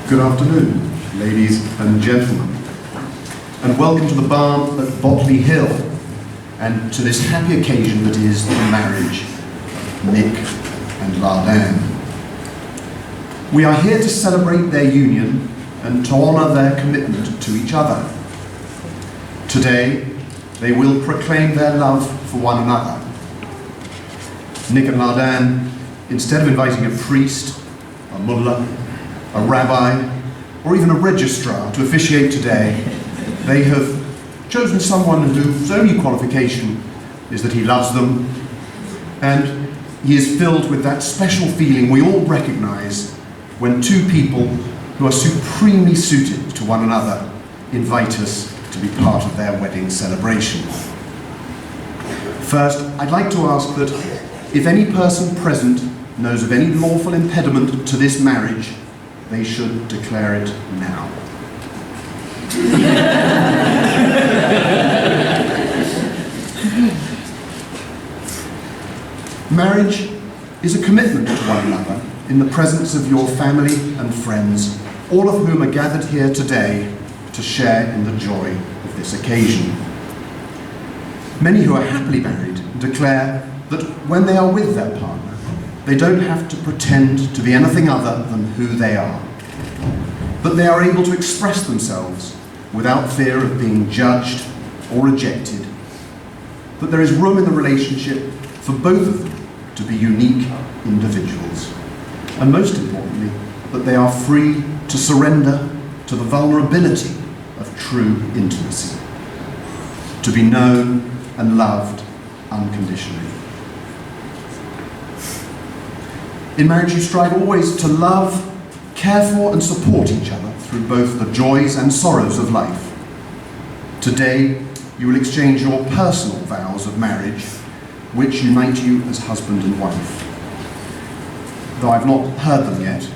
Good afternoon, ladies and gentlemen, and welcome to the barn at Botley Hill, and to this happy occasion that is the marriage of Nick and Ladan. We are here to celebrate their union and to honour their commitment to each other. Today, they will proclaim their love for one another. Nick and Ladan, instead of inviting a priest, a mullah, a rabbi, or even a registrar to officiate today, they have chosen someone whose only qualification is that he loves them, and he is filled with that special feeling we all recognise when two people who are supremely suited to one another invite us to be part of their wedding celebration. First, I'd like to ask that if any person present knows of any lawful impediment to this marriage, they should declare it now. Marriage is a commitment to one another in the presence of your family and friends, all of whom are gathered here today to share in the joy of this occasion. Many who are happily married declare that when they are with their partner, they don't have to pretend to be anything other than who they are, that they are able to express themselves without fear of being judged or rejected, that there is room in the relationship for both of them to be unique individuals, and most importantly, that they are free to surrender to the vulnerability of true intimacy, to be known and loved unconditionally. In marriage, you strive always to love, care for and support each other through both the joys and sorrows of life. Today, you will exchange your personal vows of marriage, which unite you as husband and wife. Though I've not heard them yet,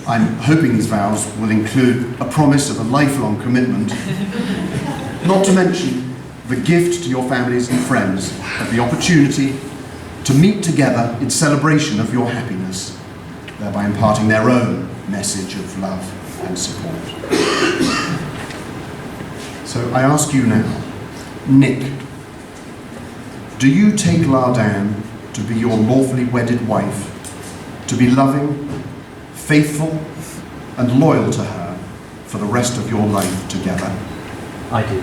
I'm hoping these vows will include a promise of a lifelong commitment, not to mention the gift to your families and friends of the opportunity to meet together in celebration of your happiness, thereby imparting their own message of love and support. So I ask you now, Nick, do you take Ladan to be your lawfully wedded wife, to be loving, faithful, and loyal to her for the rest of your life together? I do.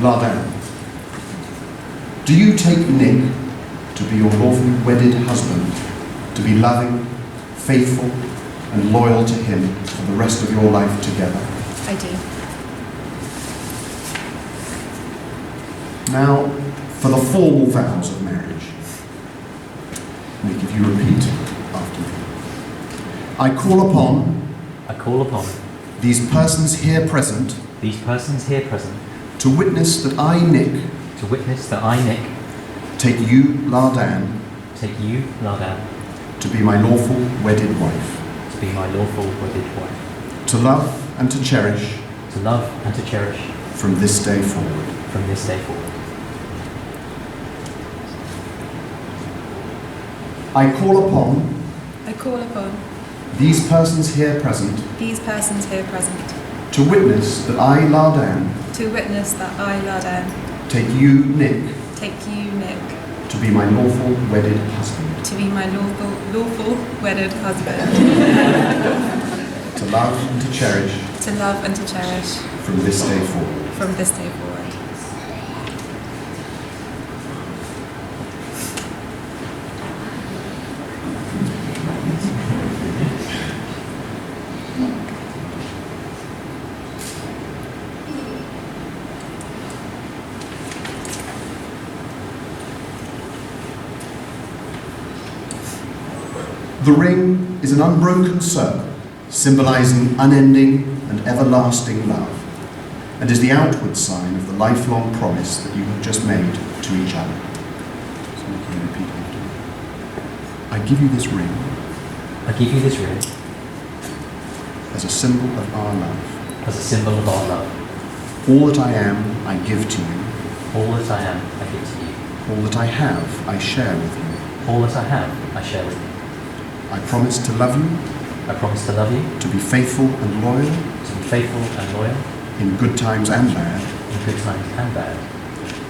Ladan, do you take Nick to be your lawfully wedded husband, to be loving, faithful, and loyal to him for the rest of your life together? I do. Now, for the formal vows of marriage. Nick, if you repeat after me. I call upon I call upon these persons here present these persons here present to witness that I, Nick, take you, Ladan, to be my lawful wedded wife, to love and to cherish, from this day forward. I call upon these persons here present to witness that I, Ladan, take you, Nick, to be my lawful wedded husband, to love and to cherish, from this day forward. The ring is an unbroken circle, symbolizing unending and everlasting love, and is the outward sign of the lifelong promise that you have just made to each other. So you can repeat after me. I give you this ring. As a symbol of our love. All that I am, I give to you. All that I have, I share with you. I promise to love you. To be faithful and loyal. In good times and bad.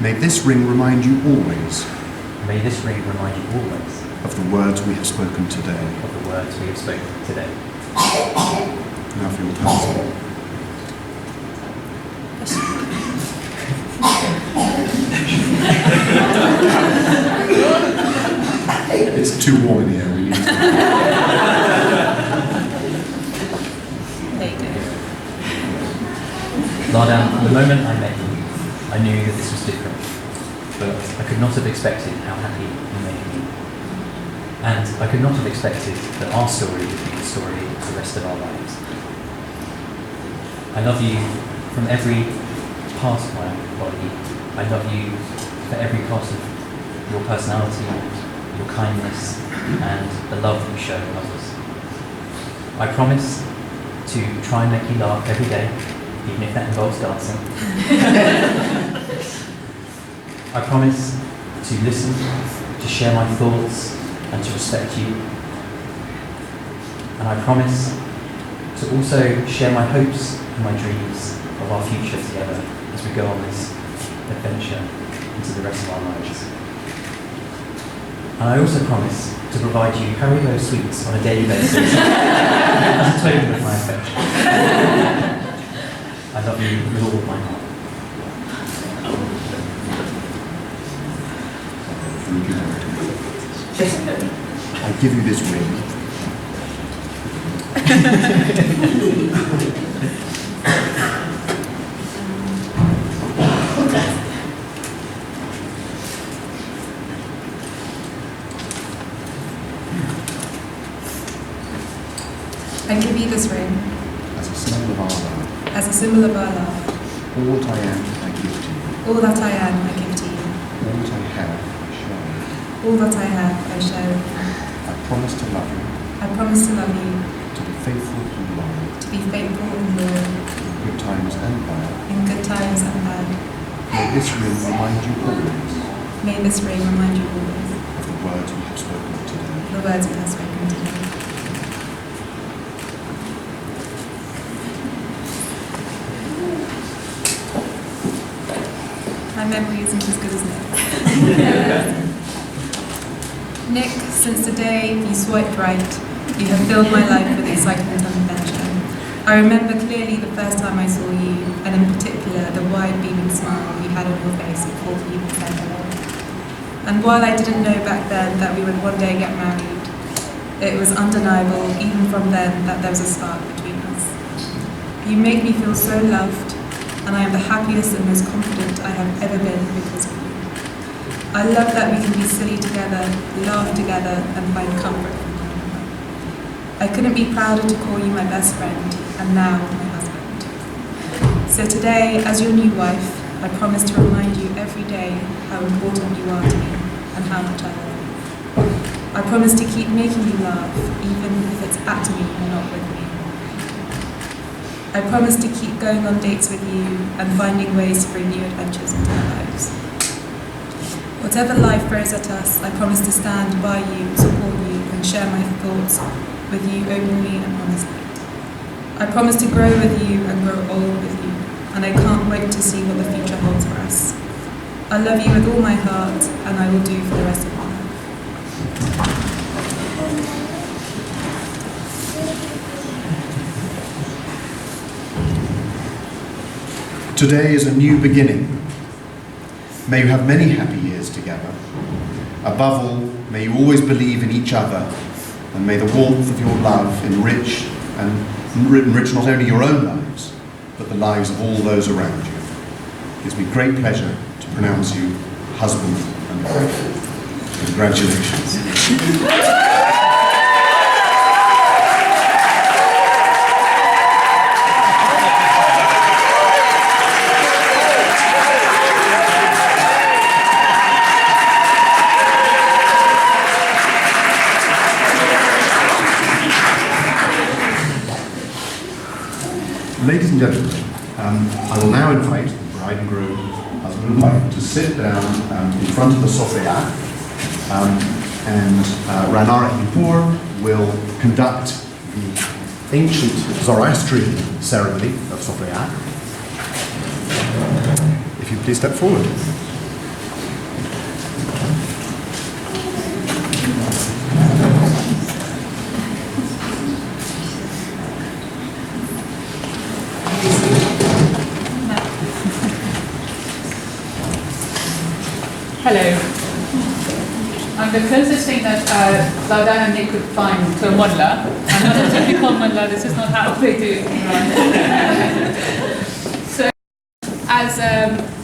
May this ring remind you always. Of the words we have spoken today. Now for your husband. It's too warm in here. We need to. Ladan, the moment I met you, I knew that this was different, but I could not have expected how happy you made me. And I could not have expected that our story would be the story of the rest of our lives. I love you from every part of my body. I love you for every part of your personality, your kindness, and the love that you show others. I promise to try and make you laugh every day, even if that involves dancing. I promise to listen, to share my thoughts, and to respect you. And I promise to also share my hopes and my dreams of our future together as we go on this adventure into the rest of our lives. And I also promise to provide you Horrill sweets on a daily basis as a token of my affection. I love you with all of my heart. I give you this ring. I give you this ring. As a symbol of our love. All that I am, I give to you. All that I am, I give to you. All that I have, I share with you. All that I have, I share with you. I promise to love you. I promise to love you. To be faithful and loyal. To be faithful and loyal. In good times and bad. In good times and bad. May this ring remind you always. May this ring remind you always. Of the words we have spoken today. The words we have spoken today. My memory isn't as good as Nick's. Nick, since the day you swiped right, you have filled my life with excitement and adventure. I remember clearly the first time I saw you, and in particular the wide beaming smile you had on your face before you even said hello. And while I didn't know back then that we would one day get married, it was undeniable even from then that there was a spark between us. You make me feel so loved, and I am the happiest and most confident I have ever been because of you. I love that we can be silly together, laugh together, and find comfort from one another. I couldn't be prouder to call you my best friend, and now my husband. So today, as your new wife, I promise to remind you every day how important you are to me and how much I love you. I promise to keep making you laugh, even if it's at me and not with me. I promise to keep going on dates with you and finding ways to bring new adventures into our lives. Whatever life throws at us, I promise to stand by you, support you, and share my thoughts with you openly and honestly. I promise to grow with you and grow old with you, and I can't wait to see what the future holds for us. I love you with all my heart, and I will do for the rest of my life. Today is a new beginning. May you have many happy years together. Above all, may you always believe in each other, and may the warmth of your love enrich not only your own lives, but the lives of all those around you. It gives me great pleasure to pronounce you husband and wife. Congratulations. Ladies and gentlemen, I will now invite the bride and groom, husband and wife, to sit down in front of the sofia, and Ranara Hipur will conduct the ancient Zoroastrian ceremony of sofia. If you please step forward. Hello. I'm the closest thing that Ladan and Nick could find to a mullah. I'm not a typical mullah, this is not how they do it. So, as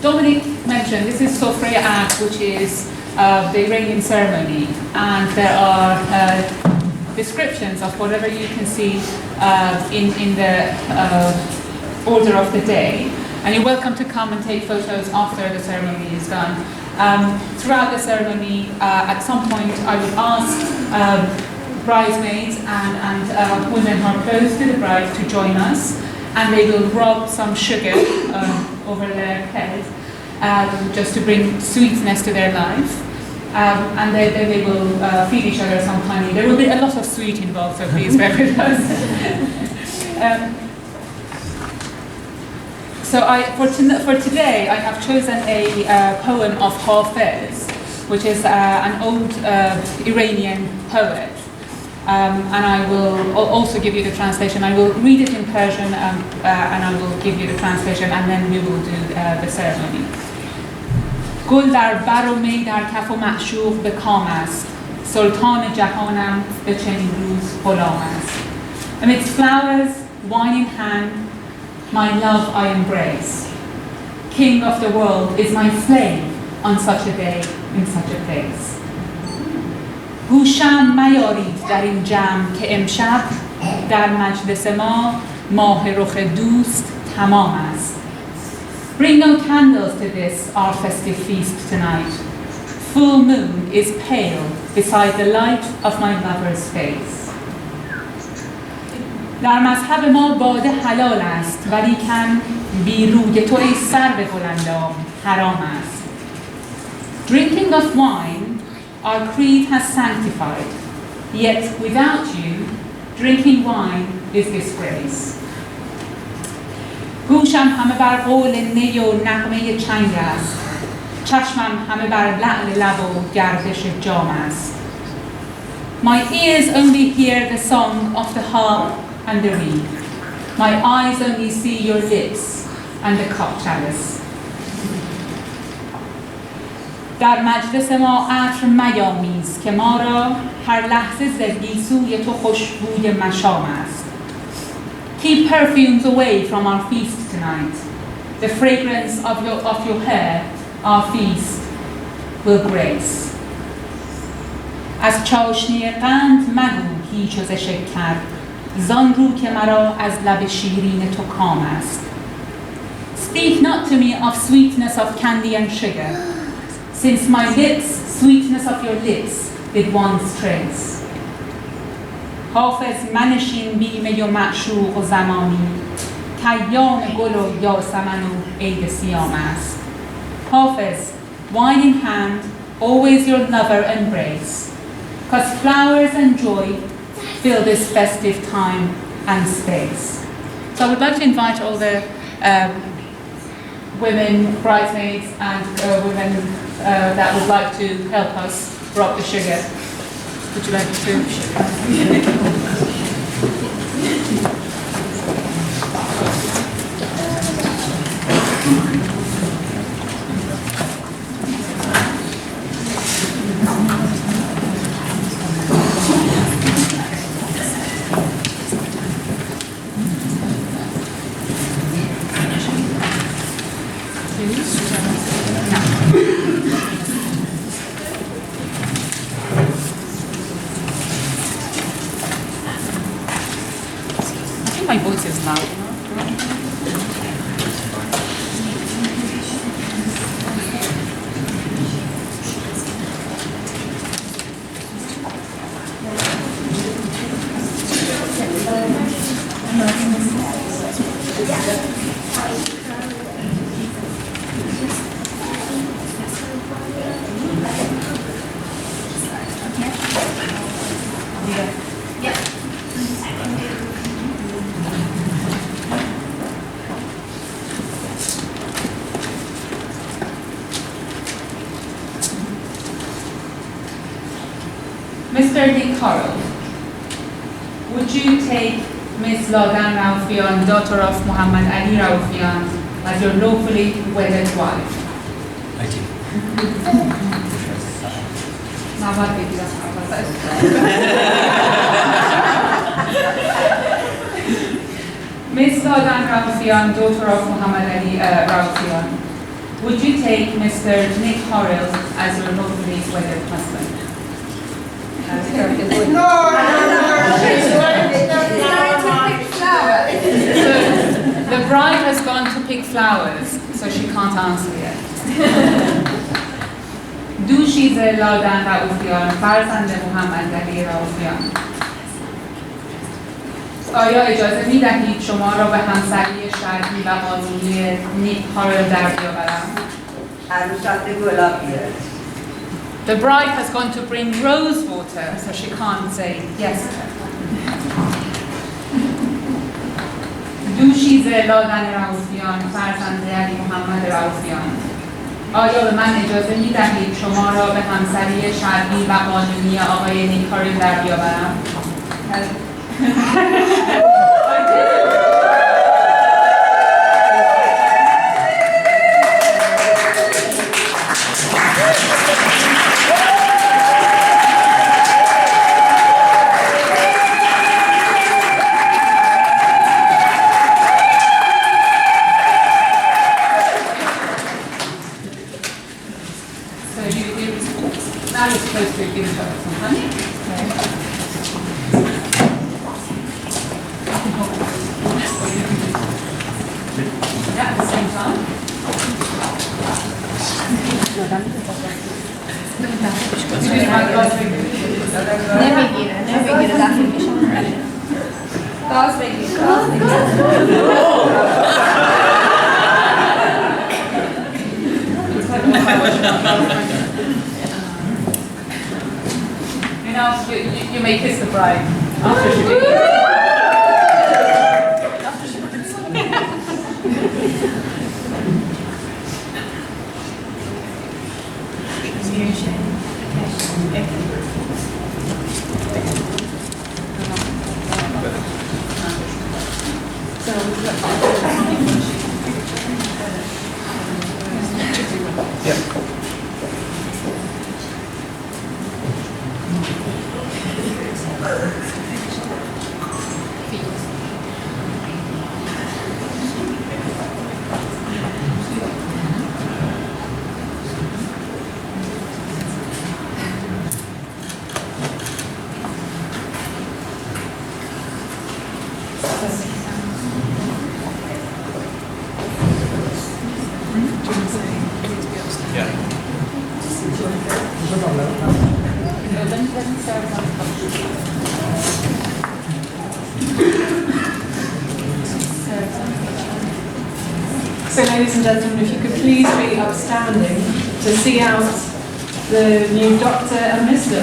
Dominic mentioned, this is Sofraya Act, which is the Iranian ceremony, and there are descriptions of whatever you can see in the order of the day. And you're welcome to come and take photos after the ceremony is done. Throughout the ceremony, at some point, I would ask bridesmaids and women who are close to the bride to join us, and they will rub some sugar over their head just to bring sweetness to their life. And then they will feed each other some honey. There will be a lot of sweet involved, so please bear with us. So for today, I have chosen a poem of Hafiz, which is an old Iranian poet. And I will also give you the translation. I will read it in Persian and I will give you the translation, and then we will do the ceremony. گل در بر و می در کف و معشوق به کام است. سلطان جهانم به چنین روز غلام است. Amidst flowers, wine in hand, my love I embrace. King of the world is my slave on such a day, in such a place. گوشم میارید در این جمع که امشب در مجلس ما ماه رخ دوست تمام است. Bring no candles to this, our festive feast tonight. Full moon is pale beside the light of my lover's face. در مذهب ما باده حلال است، ولیکن بی روی تو ای سرو بلندام حرام است. Drinking of wine, our creed has sanctified, yet without you, drinking wine is disgrace. گوشم همه بر قول نی و نغمه چنگ است، چشمم همه بر لعل لب و گردش جام است. My ears only hear the song of the harp and the reed. My eyes only see your lips and the cup chalice. در مجلس ما عطر میامیز که ما را هر لحظه ز گیسوی تو خوشبوی مشام است. Keep perfumes away from our feast tonight. The fragrance of your hair, our feast, will grace. از چاشنی قند مگو هیچ و ز شکر، زان رو که مرا از لب شیرین تو کام است. Speak not to me of sweetness of candy and sugar, since my lips, sweetness of your lips, did once trace. حافظ منشین بیمه و معشوق و زمانی، کیام گل و یاسمن و عید سیام است. Hafiz, wine in hand, always your lover embrace, 'cause flowers and joy fill this festive time and space. So I would like to invite all the women, bridesmaids, and women that would like to help us rock the sugar. Would you like to? My voice is loud. Mr. Nick Horrill, would you take Miss Ladan Raufian, daughter of Muhammad Ali Raufian, as your lawfully wedded wife? I do. Miss Ladan Raufian, daughter of Muhammad Ali Raufian, would you take Mr. Nick Horrill as your lawfully wedded husband? No. The bride has gone to pick flowers, so she can't answer yet. دوشیز لادن رؤوفیان، فرزند محمد علی رؤوفیان، آیا اجازه می‌دهید شما را به همسری شرعی و قانونی نیک هارل در بیاورم؟ عروسات گلابیه. The bride has gone to bring rose water, so she can't say yes. دوشیز لادن رؤوفیان، فرزند علی محمد رؤوفیان، آیا به من اجازه می‌دهید شما را به همسری شرعی و قانونی آقای نیک هارل در بیاورم؟ Now you're supposed to give her some honey. Yeah, at the same time. نمیگیره دفعه میشه گاز بگیر You know, you may kiss the bride after she So, ladies and gentlemen, if you could please be upstanding to see out the new Doctor and Mr.